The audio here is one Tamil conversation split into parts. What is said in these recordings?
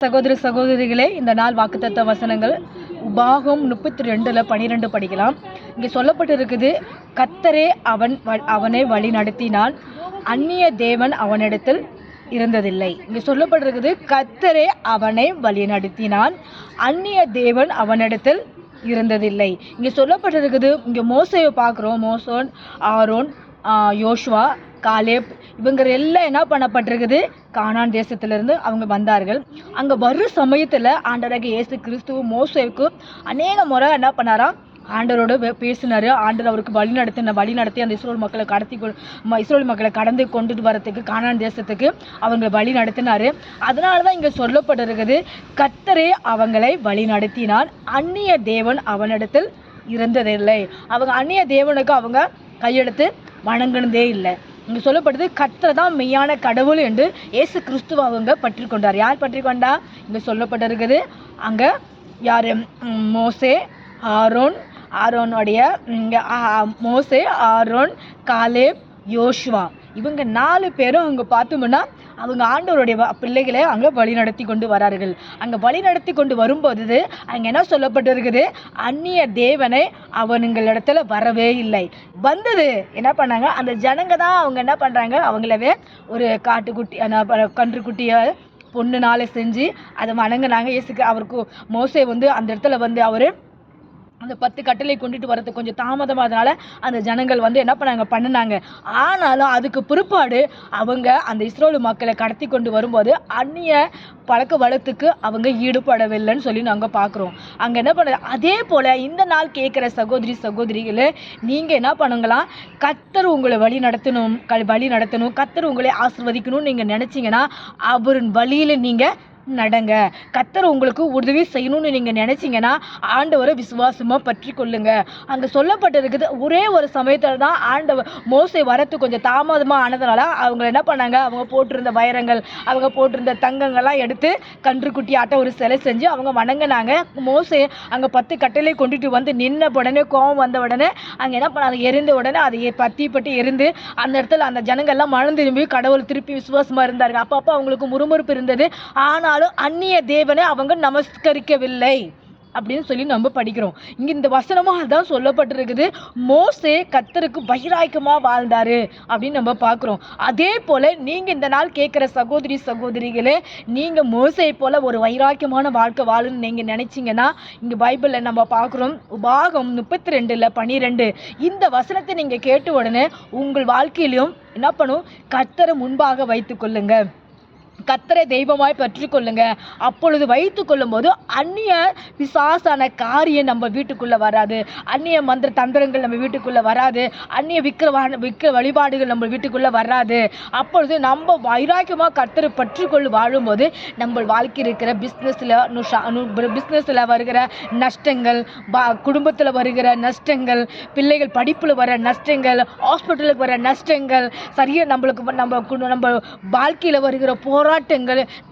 சகோதர சகோதரிகளே, இந்த நாள் வாக்குத்தத்த வசனங்கள் உபாகம் 32:12 படிக்கலாம். இங்கே சொல்லப்பட்டிருக்குது, கர்த்தரே அவனை வழி நடத்தினான், அந்நிய தேவன் அவனிடத்தில் இருந்ததில்லை. இங்கே சொல்லப்பட்டிருக்குது, கர்த்தரே அவனை வழி நடத்தினான், அந்நிய தேவன் அவனிடத்தில் இருந்ததில்லை. இங்கே சொல்லப்பட்டிருக்குது, இங்கே மோசேயை பார்க்குறோம். மோசோன், ஆரோன், யோசுவா, காலேப் இவங்க எல்லாம் என்ன பண்ணப்பட்டிருக்குது, கானான் தேசத்திலிருந்து அவங்க வந்தார்கள். அங்கே வரும் சமயத்தில் ஆண்டவராகிய இயேசு கிறிஸ்துவ மோசேவுக்கு அநேக முறை என்ன பண்ணாராம், ஆண்டவரோட பேசினார். ஆண்டவர் அவருக்கு வழி நடத்தி அந்த இஸ்ரேல் மக்களை கடந்து கொண்டுட்டு வரத்துக்கு கானான் தேசத்துக்கு அவங்க வழி நடத்தினார். அதனால தான் இங்கே சொல்லப்பட்டிருக்குது, கர்த்தரே அவங்களை வழி நடத்தினான், அந்நிய தேவன் அவனிடத்தில் இருந்ததில்லை. அவங்க அந்நிய தேவனுக்கு அவங்க கையெடுத்து வணங்கினதே இல்லை. இங்கே சொல்லப்படுது, கர்த்தர் தான் மெய்யான கடவுள் என்று இயேசு கிறிஸ்துவ அவங்க பற்றி கொண்டார். யார் பற்றி கொண்டா? இங்கே சொல்லப்பட்டிருக்குது, அங்கே யார்? மோசே, ஆரோனுடைய மோசே, ஆரோன், காலேப், யோசுவா இவங்க 4 பேரும் அங்கே பார்த்தோம்னா அவங்க ஆண்டவருடைய பிள்ளைகளை அங்கே வழி நடத்தி கொண்டு வரார்கள். அங்கே வழி நடத்தி கொண்டு வரும்போது அங்கே என்ன சொல்லப்பட்டிருக்குது, அந்நிய தேவனை அவனுங்களிடத்துல வரவே இல்லை. வந்தது என்ன பண்ணாங்க, அந்த ஜனங்க தான் அவங்க என்ன பண்ணுறாங்க, அவங்களவே ஒரு கன்றுக்குட்டியை பொண்ணுனால செஞ்சு அதை வணங்கினாங்க. இயேசுக்கு அவருக்கு மோசே அந்த இடத்துல அவர் அந்த 10 கட்டளை கொண்டுட்டு வரதுக்கு கொஞ்சம் தாமதமானதுனால அந்த ஜனங்கள் என்ன பண்ணினாங்க. ஆனாலும் அதுக்கு பிற்பாடு அவங்க அந்த இஸ்ரேல் மக்களை கடத்தி கொண்டு வரும்போது அந்நிய பழக்க வழக்கத்துக்கு அவங்க ஈடுபடவில்லைன்னு சொல்லி நாங்கள் பார்க்குறோம். அங்கே என்ன பண்ணுறது, அதே போல் இந்த நாள் கேட்குற சகோதரிகளே, நீங்கள் என்ன பண்ணுங்களாம், கர்த்தர் உங்களை வழி நடத்தணும், கர்த்தர் உங்களை ஆசீர்வதிக்கணும்னு நீங்கள் நினச்சிங்கன்னா அவரின் வழியில் நீங்கள் நடங்க. கர்த்தர் உங்களுக்கு உதவி செய்யணும்னு நீங்கள் நினச்சிங்கன்னா ஆண்டவரை விசுவாசமாக பற்றி கொள்ளுங்க. அங்கே சொல்லப்பட்டிருக்குது, ஒரே ஒரு சமயத்தில் தான் ஆண்டவர் மோசே வரத்து கொஞ்சம் தாமதமாக ஆனதுனால அவங்க என்ன பண்ணாங்க, அவங்க போட்டிருந்த வைரங்கள், அவங்க போட்டிருந்த தங்கங்கள்லாம் எடுத்து கன்றுக்குட்டி ஆட்ட ஒரு சிலை செஞ்சு அவங்க வணங்கினாங்க. மோசே அங்கே 10 கட்டளை கொண்டுட்டு நின்ன உடனே, கோபம் வந்த உடனே அங்கே என்ன பண்ணாங்க, எரிந்த உடனே அதை பற்றி எரிந்து அந்த இடத்துல அந்த ஜனங்கள்லாம் மனம் திரும்பி கடவுள் திருப்பி விசுவாசமாக இருந்தார்கள். அப்பப்போ அவங்களுக்கு முறுமுறுப்பு இருந்தது. ஆனால் அந்நிய தேவனை அவங்க நமஸ்கரிக்கவில்லை அப்படின்னு சொல்லி நம்ம படிக்கிறோம். இங்க இந்த வசனமும் அதான் சொல்லப்பட்டிருக்குது, மோசே கர்த்தருக்கு வைராக்கியமாக வாழ்ந்தாரு அப்படின்னு நம்ம பார்க்குறோம். அதே போல நீங்க இந்த நாள் கேட்குற சகோதரிகளே, நீங்க மோசே போல ஒரு வைராக்கியமான வாழ்க்கை வாழணும்னு நீங்க நினைச்சீங்கன்னா இங்க பைபிள்ல நம்ம பார்க்குறோம், உபாகம் 32:12 இந்த வசனத்தை நீங்க கேட்ட உடனே உங்கள் வாழ்க்கையிலும் என்ன பண்ணும், கர்த்தரை முன்பாக வைத்துக் கொள்ளுங்க, கர்த்தரை தெய்வமாய் பற்றி கொள்ளுங்க. அப்பொழுது வைத்து கொள்ளும் போது அந்நிய பிசாசான காரியம் நம்ம வீட்டுக்குள்ள வராது, அந்நிய மந்திர தந்திரங்கள் நம்ம வீட்டுக்குள்ள வராது, அந்நிய விக்கிர வழிபாடுகள் நம்ம வீட்டுக்குள்ள வராது. அப்பொழுது நம்ம வைராக்கியமாக கர்த்தரை பற்றி கொண்டு வாழும்போது நம்ம வாழ்க்கை இருக்கிற பிஸ்னஸில் வருகிற நஷ்டங்கள், குடும்பத்தில் வருகிற நஷ்டங்கள், பிள்ளைகள் படிப்பில் வர நஷ்டங்கள், ஹாஸ்பிட்டலுக்கு வர நஷ்டங்கள், சரியாக நம்ம வாழ்க்கையில் வருகிற போராட்டங்கள்,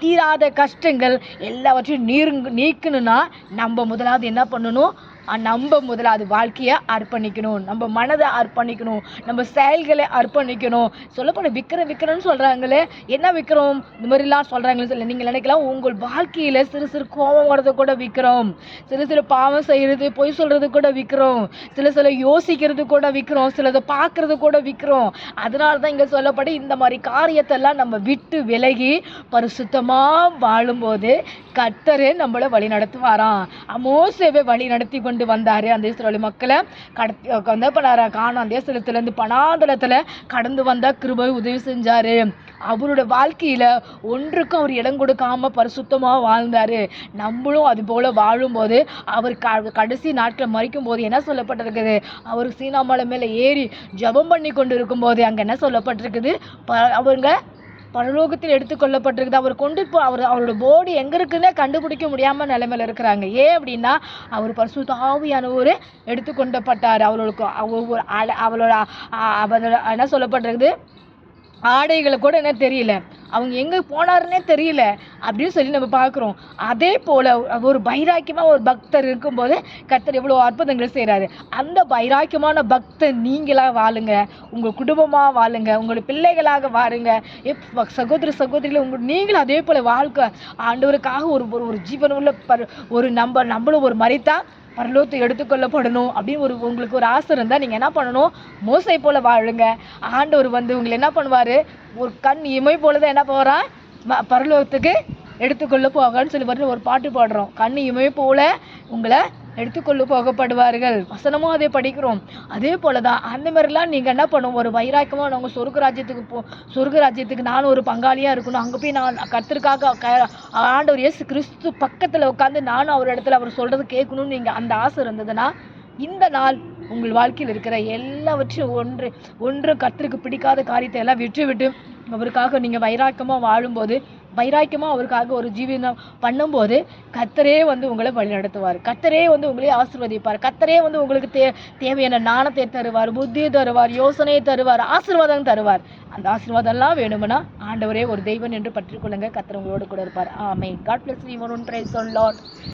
தீராத கஷ்டங்கள் எல்லாவற்றையும் நீக்கணும்னா நம்ம முதலாவது என்ன பண்ணணும், நம்ம முதலாவது வாழ்க்கையை அர்ப்பணிக்கணும், நம்ம மனதை அர்ப்பணிக்கணும், நம்ம செயல்களை அர்ப்பணிக்கணும். சொல்லப்போன விற்கிறோன்னு சொல்கிறாங்களே, என்ன விற்கிறோம் இந்த மாதிரிலாம் சொல்கிறாங்களே சொல்ல நீங்கள் நினைக்கலாம், உங்கள் வாழ்க்கையில் சிறு கோபம் வர்றது கூட விற்கிறோம், சிறு பாவம் செய்கிறது, பொய் சொல்கிறது கூட விற்கிறோம், சில யோசிக்கிறது கூட விற்கிறோம், சிலதை பார்க்கறது கூட விற்கிறோம். அதனால தான் இங்கே சொல்லப்பட்டு இந்த மாதிரி காரியத்தெல்லாம் நம்ம விட்டு விலகி பரிசுத்தமாக வாழும்போது கர்த்தரே நம்மளை வழி நடத்துவாராம். மோசேவை வழி நடத்தி கொண்டு வந்தாரு. அந்த இஸ்ரவேல் மக்களை கானான் தேசத்திலிருந்து பனாந்தரத்துல கடந்து வந்தா கிருபை உதவி செஞ்சாரு. அவருடைய வாழ்க்கையில ஒன்றுக்கும் அவர் இடம் கொடுக்காம பரிசுத்தமா வாழ்ந்தாரு. நம்மளும் அது போல வாழும்போது அவர் கடைசி நாட்கள் மறிக்கும் போது என்ன சொல்லப்பட்டிருக்குது, அவர் சீனாமலை மேல ஏறி ஜெபம் பண்ணி கொண்டு இருக்கும் போது அங்க என்ன சொல்லப்பட்டிருக்குது, அவங்க பரலோகத்தில் எடுத்துக்கொள்ளப்பட்டிருக்குது. அவரோட போடி எங்கே இருக்குன்னே கண்டுபிடிக்க முடியாமல் நிலைமையில் இருக்கிறாங்க. ஏன் அப்படின்னா அவர் பரிசுத்த ஆவியானவர் எடுத்துக்கொண்டப்பட்டார். அவளோட என்ன சொல்லப்பட்டிருக்குது, ஆடைகளை கூட என்ன தெரியல, அவங்க எங்கே போனாருன்னே தெரியல அப்படின்னு சொல்லி நம்ம பார்க்குறோம். அதே போல் ஒரு வைராக்கியமாக ஒரு பக்தர் இருக்கும்போது கர்த்தர் எவ்வளோ அற்புதங்கள் செய்கிறாரு. அந்த வைராக்கியமான பக்தர் நீங்களாக வாழுங்க, உங்கள் குடும்பமாக வாழுங்க, உங்கள் பிள்ளைகளாக வாழுங்க. சகோதர சகோதரிகளை நீங்களும் அதே போல் வாழ்க்கை ஆண்டவருக்காக ஒரு ஒரு ஜீவனுள்ள ஒரு நம்மளும் ஒரு மரித்தா பரலோகத்தை எடுத்துக்கொள்ளப்படணும் அப்படின்னு உங்களுக்கு ஒரு ஆசை இருந்தால் நீங்கள் என்ன பண்ணணும்? மோசை போல வாழுங்க. ஆண்டவர் உங்களை என்ன பண்ணுவார்? ஒரு கண் இமை போல தான் என்ன போகிறான்? பரலோகத்துக்கு எடுத்துக்கொள்ள போகன்னு சொல்லி ஒரு பாட்டு பாடுறோம். கண் இமை போல உங்களை எடுத்துக்கொள்ள போகப்படுவார்கள். வசனமும் அதே படிக்கிறோம். அதே போல தான் அந்த மாதிரிலாம் நீங்கள் என்ன பண்ணுவோம்? ஒரு வைராக்கியமாக நாங்கள் சொர்க்க ராஜ்யத்துக்கு நானும் ஒரு பங்காளியாக இருக்கணும். அங்கே போய் நான் கர்த்தருக்காக ஆண்டவர் இயேசு கிறிஸ்து பக்கத்தில் உட்காந்து நானும் அவர் இடத்துல அவர் சொல்கிறது கேட்கணும்னு நீங்கள் அந்த ஆசை இருந்ததுன்னா இந்த நாள் உங்கள் வாழ்க்கையில் இருக்கிற எல்லாவற்றையும் ஒன்று கர்த்தருக்கு பிடிக்காத காரியத்தை எல்லாம் விட்டு அவருக்காக நீங்கள் வைராக்கியமாக வாழும்போது, வைராக்கியமாக அவருக்காக ஒரு ஜீவனம் பண்ணும்போது கர்த்தரே உங்களை வழிநடத்துவார். கர்த்தரே உங்களை ஆசீர்வதிப்பார். கர்த்தரே உங்களுக்கு தேவையான ஞானத்தை தருவார், புத்தியை தருவார், யோசனையை தருவார், ஆசீர்வாதம் தருவார். அந்த ஆசீர்வாதம்லாம் வேணும்னா ஆண்டவரே ஒரு தெய்வன் என்று பற்றிக்கொள்ளுங்க. கர்த்தர் உங்களோடு கூட இருப்பார். ஆமென். God bless you. Praise the Lord.